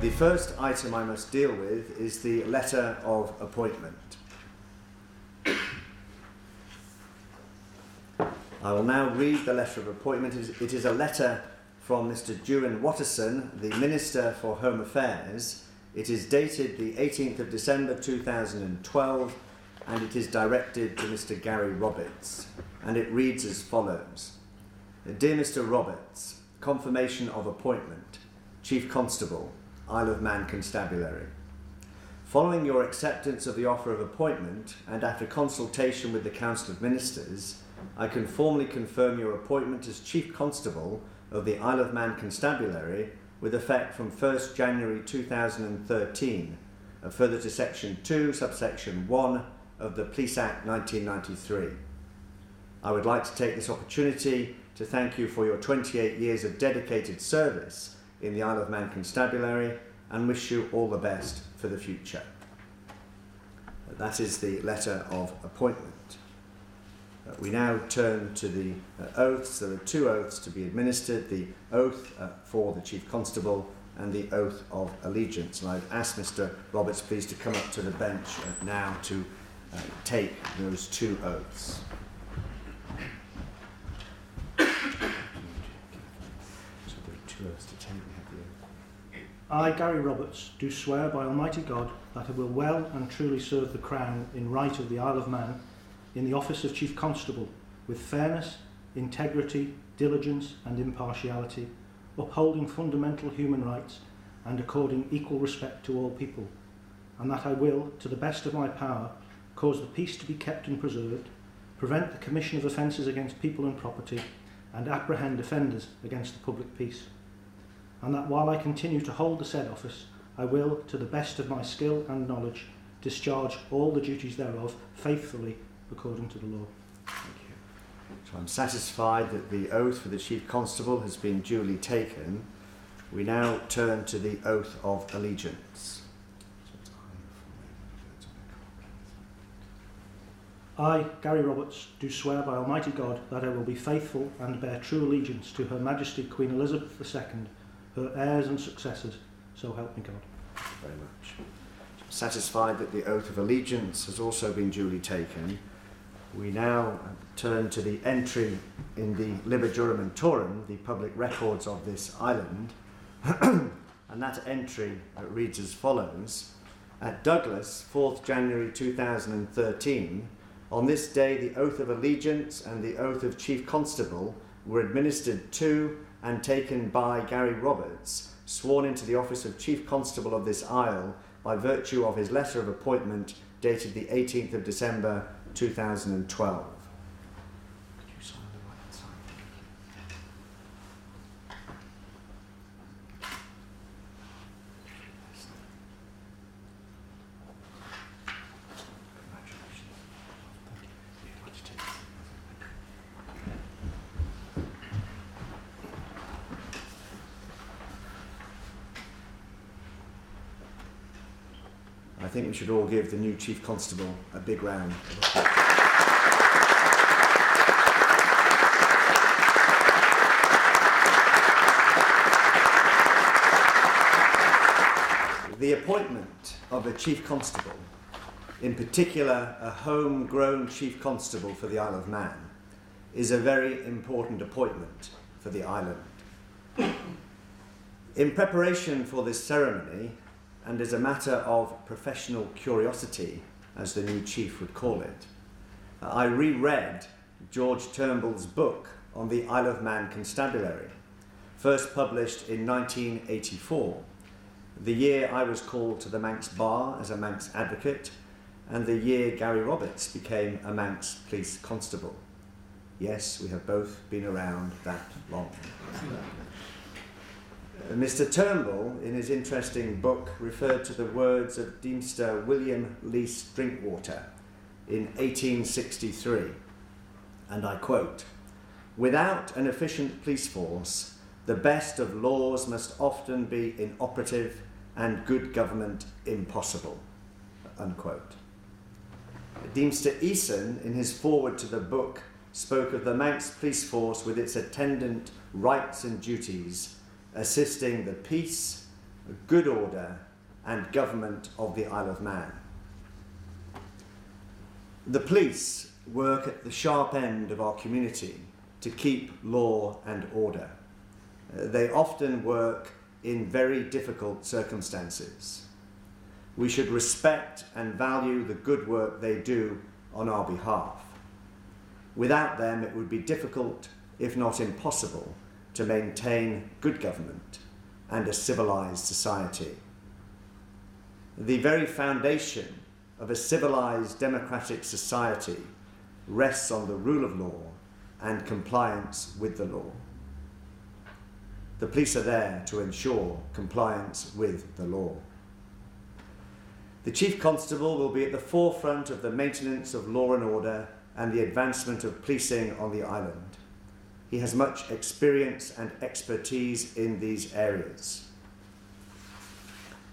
The first item I must deal with is the letter of appointment. I will now read the letter of appointment. It is a letter from Mr. Duran Watterson, the Minister for Home Affairs. It is dated the 18th of December 2012 and it is directed to Mr. Gary Roberts, and it reads as follows. Dear Mr. Roberts, confirmation of appointment, Chief Constable, Isle of Man Constabulary. Following your acceptance of the offer of appointment and after consultation with the Council of Ministers, I can formally confirm your appointment as Chief Constable of the Isle of Man Constabulary with effect from 1st January 2013, further to Section 2, subsection 1 of the Police Act 1993. I would like to take this opportunity to thank you for your 28 years of dedicated service in the Isle of Man Constabulary and wish you all the best for the future. That is the letter of appointment. We now turn to the oaths. There are two oaths to be administered, the oath for the Chief Constable and the oath of allegiance. And I've asked Mr. Roberts please to come up to the bench now to take those two oaths. I, Gary Roberts, do swear by Almighty God that I will well and truly serve the Crown in right of the Isle of Man in the office of Chief Constable with fairness, integrity, diligence and impartiality, upholding fundamental human rights and according equal respect to all people, and that I will, to the best of my power, cause the peace to be kept and preserved, prevent the commission of offences against people and property, and apprehend offenders against the public peace. And that while I continue to hold the said office, I will, to the best of my skill and knowledge, discharge all the duties thereof faithfully according to the law. Thank you. So I'm satisfied that the oath for the Chief Constable has been duly taken. We now turn to the oath of allegiance. I, Gary Roberts, do swear by Almighty God that I will be faithful and bear true allegiance to Her Majesty Queen Elizabeth II, her heirs and successors, so help me God. Thank you very much. Satisfied that the oath of allegiance has also been duly taken, we now turn to the entry in the Liber Juramentorum, the public records of this island, and that entry reads as follows. At Douglas, 4th January 2013, on this day the oath of allegiance and the oath of Chief Constable were administered to and taken by Gary Roberts, sworn into the office of Chief Constable of this Isle by virtue of his letter of appointment dated the 18th of December 2012. I think we should all give the new Chief Constable a big round of applause. The appointment of a Chief Constable, in particular a home-grown Chief Constable for the Isle of Man, is a very important appointment for the island. In preparation for this ceremony, and as a matter of professional curiosity, as the new chief would call it, I reread George Turnbull's book on the Isle of Man Constabulary, first published in 1984, the year I was called to the Manx Bar as a Manx advocate, and the year Gary Roberts became a Manx police constable. Yes, we have both been around that long. Mr. Turnbull, in his interesting book, referred to the words of Deemster William Lease Drinkwater in 1863, and I quote, "Without an efficient police force, the best of laws must often be inoperative and good government impossible," unquote. Deemster Eason, in his foreword to the book, spoke of the Manx police force with its attendant rights and duties, assisting the peace, good order and government of the Isle of Man. The police work at the sharp end of our community to keep law and order. They often work in very difficult circumstances. We should respect and value the good work they do on our behalf. Without them, it would be difficult, if not impossible, to maintain good government and a civilized society. The very foundation of a civilized democratic society rests on the rule of law and compliance with the law. The police are there to ensure compliance with the law. The Chief Constable will be at the forefront of the maintenance of law and order and the advancement of policing on the island. He has much experience and expertise in these areas.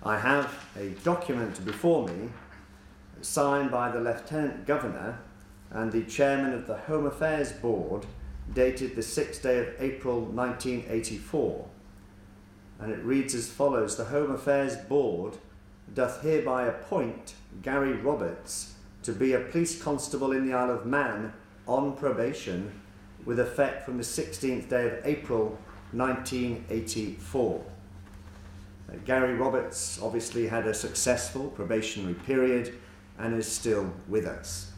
I have a document before me signed by the Lieutenant Governor and the Chairman of the Home Affairs Board, dated the 6th day of April 1984. And it reads as follows: the Home Affairs Board doth hereby appoint Gary Roberts to be a police constable in the Isle of Man on probation with effect from the 16th day of April 1984. Gary Roberts obviously had a successful probationary period and is still with us.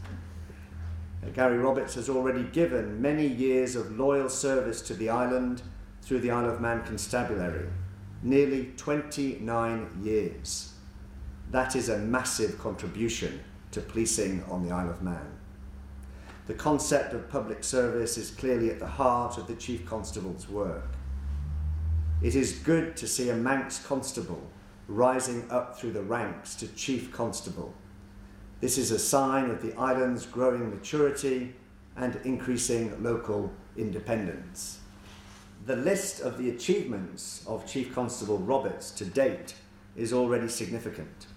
Gary Roberts has already given many years of loyal service to the island through the Isle of Man Constabulary, nearly 29 years. That is a massive contribution to policing on the Isle of Man. The concept of public service is clearly at the heart of the Chief Constable's work. It is good to see a Manx constable rising up through the ranks to Chief Constable. This is a sign of the island's growing maturity and increasing local independence. The list of the achievements of Chief Constable Roberts to date is already significant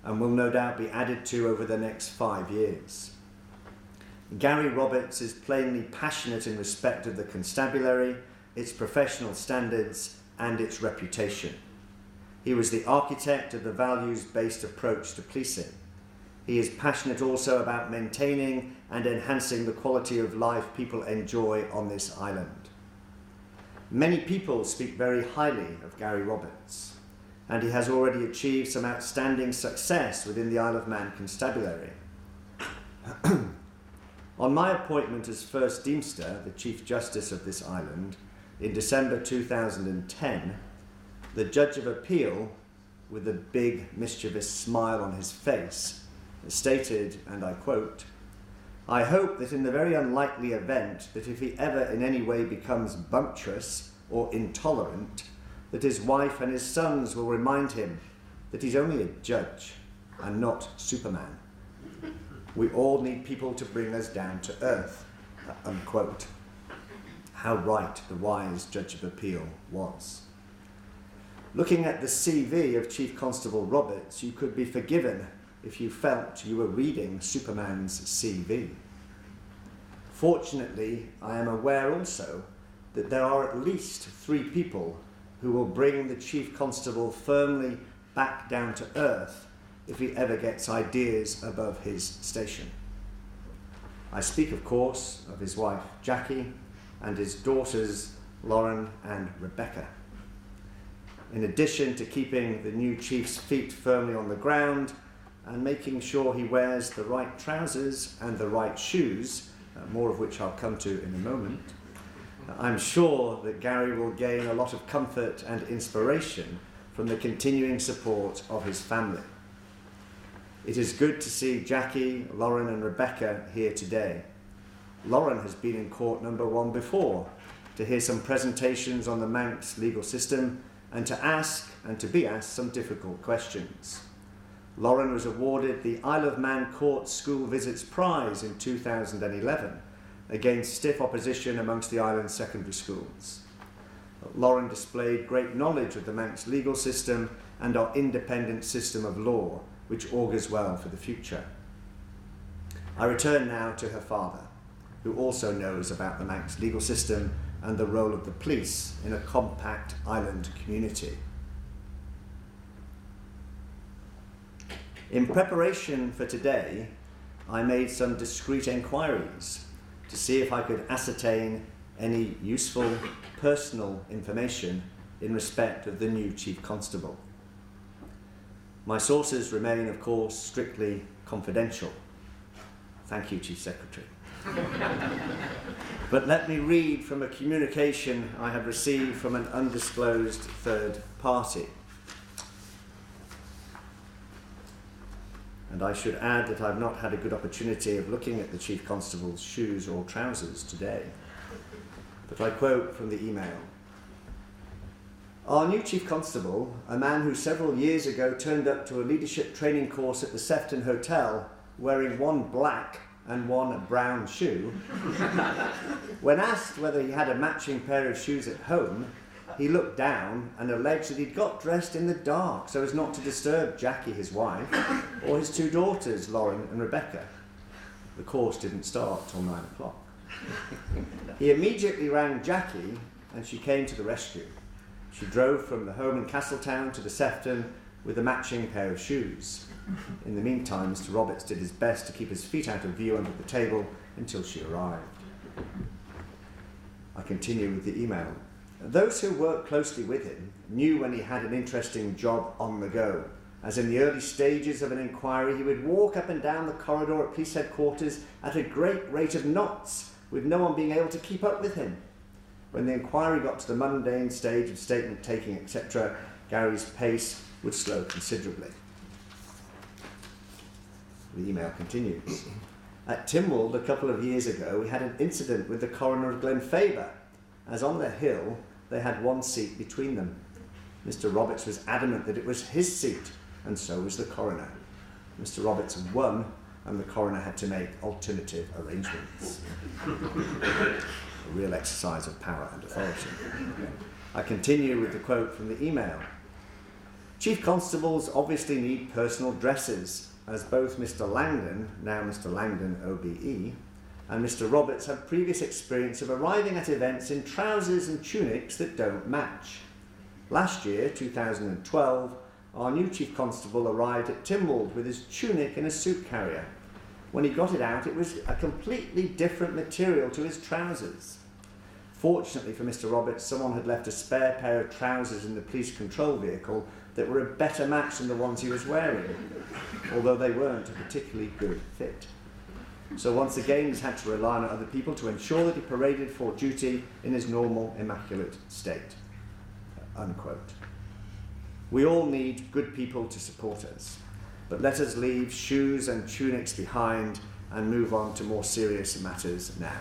and will no doubt be added to over the next 5 years. Gary Roberts is plainly passionate in respect of the constabulary, its professional standards and its reputation. He was the architect of the values-based approach to policing. He is passionate also about maintaining and enhancing the quality of life people enjoy on this island. Many people speak very highly of Gary Roberts, and he has already achieved some outstanding success within the Isle of Man Constabulary. On my appointment as First Deemster, the Chief Justice of this island, in December 2010, the Judge of Appeal, with a big mischievous smile on his face, stated, and I quote, "I hope that in the very unlikely event that if he ever in any way becomes bumptious or intolerant, that his wife and his sons will remind him that he's only a judge and not Superman. We all need people to bring us down to earth," unquote. How right the wise Judge of Appeal was. Looking at the CV of Chief Constable Roberts, you could be forgiven if you felt you were reading Superman's CV. Fortunately, I am aware also that there are at least 3 people who will bring the Chief Constable firmly back down to earth if he ever gets ideas above his station. I speak, of course, of his wife Jackie and his daughters Lauren and Rebecca. In addition to keeping the new chief's feet firmly on the ground and making sure he wears the right trousers and the right shoes, more of which I'll come to in a moment, I'm sure that Gary will gain a lot of comfort and inspiration from the continuing support of his family. It is good to see Jackie, Lauren and Rebecca here today. Lauren has been in court number 1 before to hear some presentations on the Manx legal system and to ask and to be asked some difficult questions. Lauren was awarded the Isle of Man Court School Visits Prize in 2011 against stiff opposition amongst the island's secondary schools. Lauren displayed great knowledge of the Manx legal system and our independent system of law, which augurs well for the future. I return now to her father, who also knows about the Manx legal system and the role of the police in a compact island community. In preparation for today, I made some discreet enquiries to see if I could ascertain any useful personal information in respect of the new Chief Constable. My sources remain, of course, strictly confidential. Thank you, Chief Secretary. But let me read from a communication I have received from an undisclosed third party. And I should add that I've not had a good opportunity of looking at the Chief Constable's shoes or trousers today. But I quote from the email. Our new Chief Constable, a man who several years ago turned up to a leadership training course at the Sefton Hotel wearing one black and one brown shoe, when asked whether he had a matching pair of shoes at home, he looked down and alleged that he'd got dressed in the dark so as not to disturb Jackie, his wife, or his two daughters, Lauren and Rebecca. The course didn't start till 9 o'clock. He immediately rang Jackie and she came to the rescue. She drove from the home in Castletown to the Sefton with a matching pair of shoes. In the meantime, Mr. Roberts did his best to keep his feet out of view under the table until she arrived. I continue with the email. Those who worked closely with him knew when he had an interesting job on the go, as in the early stages of an inquiry he would walk up and down the corridor at police headquarters at a great rate of knots, with no one being able to keep up with him. When the inquiry got to the mundane stage of statement taking, etc., Gary's pace would slow considerably. The email continues. At Tynwald a couple of years ago, we had an incident with the coroner of Glenfaber, as on the hill they had one seat between them. Mr. Roberts was adamant that it was his seat, and so was the coroner. Mr. Roberts won, and the coroner had to make alternative arrangements. A real exercise of power and authority. I continue with the quote from the email. Chief Constables obviously need personal dresses, as both Mr. Langdon, now Mr. Langdon OBE, and Mr. Roberts have previous experience of arriving at events in trousers and tunics that don't match. Last year, 2012, our new Chief Constable arrived at Tynwald with his tunic and a suit carrier. When he got it out, it was a completely different material to his trousers. Fortunately for Mr. Roberts, someone had left a spare pair of trousers in the police control vehicle that were a better match than the ones he was wearing, although they weren't a particularly good fit. So once again, he's had to rely on other people to ensure that he paraded for duty in his normal, immaculate state. Unquote. We all need good people to support us, but let us leave shoes and tunics behind and move on to more serious matters now.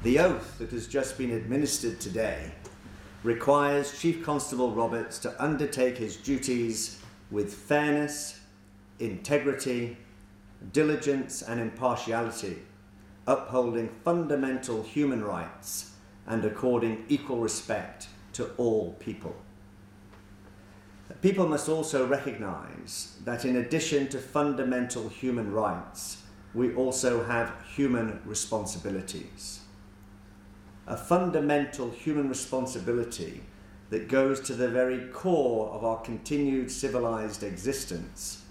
The oath that has just been administered today requires Chief Constable Roberts to undertake his duties with fairness, integrity, diligence and impartiality, upholding fundamental human rights and according equal respect to all people. People must also recognise that in addition to fundamental human rights, we also have human responsibilities. A fundamental human responsibility that goes to the very core of our continued civilized existence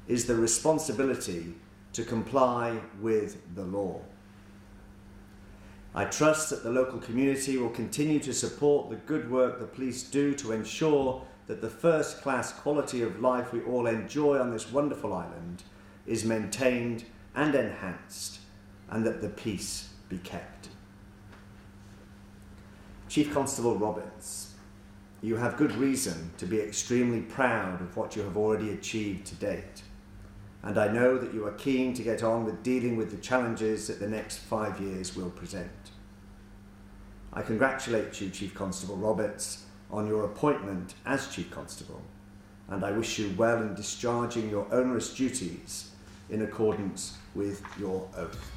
is the responsibility to comply with the law. I trust that the local community will continue to support the good work the police do to ensure that the first-class quality of life we all enjoy on this wonderful island is maintained and enhanced, and that the peace be kept. Chief Constable Roberts, you have good reason to be extremely proud of what you have already achieved to date, and I know that you are keen to get on with dealing with the challenges that the next 5 years will present. I congratulate you, Chief Constable Roberts, on your appointment as Chief Constable, and I wish you well in discharging your onerous duties in accordance with your oath.